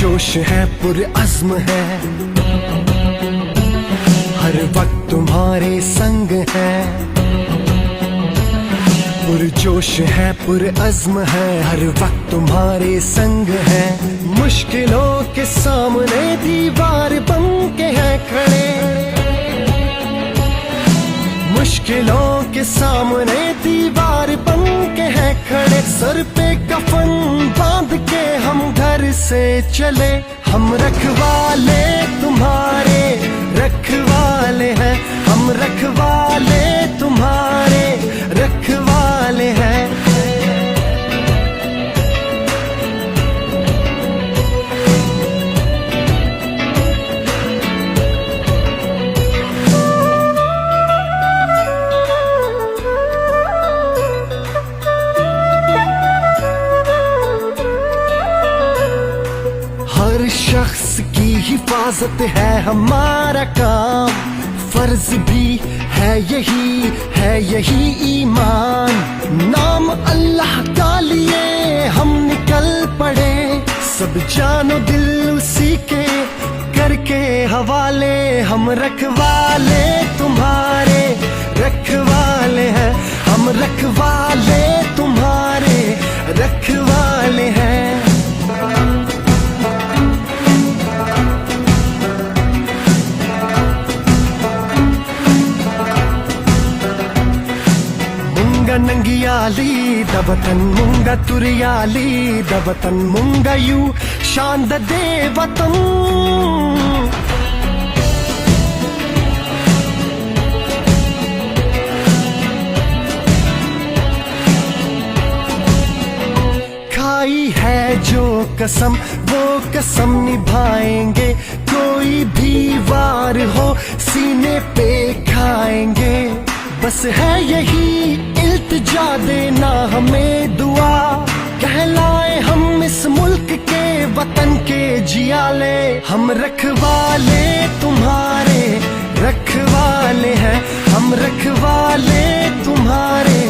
जोश है पुरअज़्म है, हर वक्त तुम्हारे संग है। पुरजोश है पुरअज़्म है, हर वक्त तुम्हारे संग है। मुश्किलों के सामने दीवार बन के है खड़े, मुश्किलों के सामने दीवार बन के है खड़े। सर पे कफन बांध के हम घर से चले, हम रखवाले तुम्हारे रखवाले हैं, हम रखवाले तुम्हारे रखवाले हैं। हर शख्स की हिफाजत है हमारा काम, फर्ज भी है यही ईमान। नाम अल्लाह का लिए हम निकल पड़े, सब जानो दिल उसी के करके हवाले। हम रखवाले तुम्हारे रखवाले हैं, हम रखवाले तुम्हारे रखवाले हैं। नंगियाली दबतन मुंगा तुरियाली दबतन मुंगा यू शांद दे वतन। खाई है जो कसम वो कसम निभाएंगे, कोई भी वार हो सीने पे खाएंगे। बस है यही इल्तिजा देना हमें दुआ, कहलाए हम इस मुल्क के वतन के जियाले। हम रखवाले तुम्हारे रखवाले हैं, हम रखवाले तुम्हारे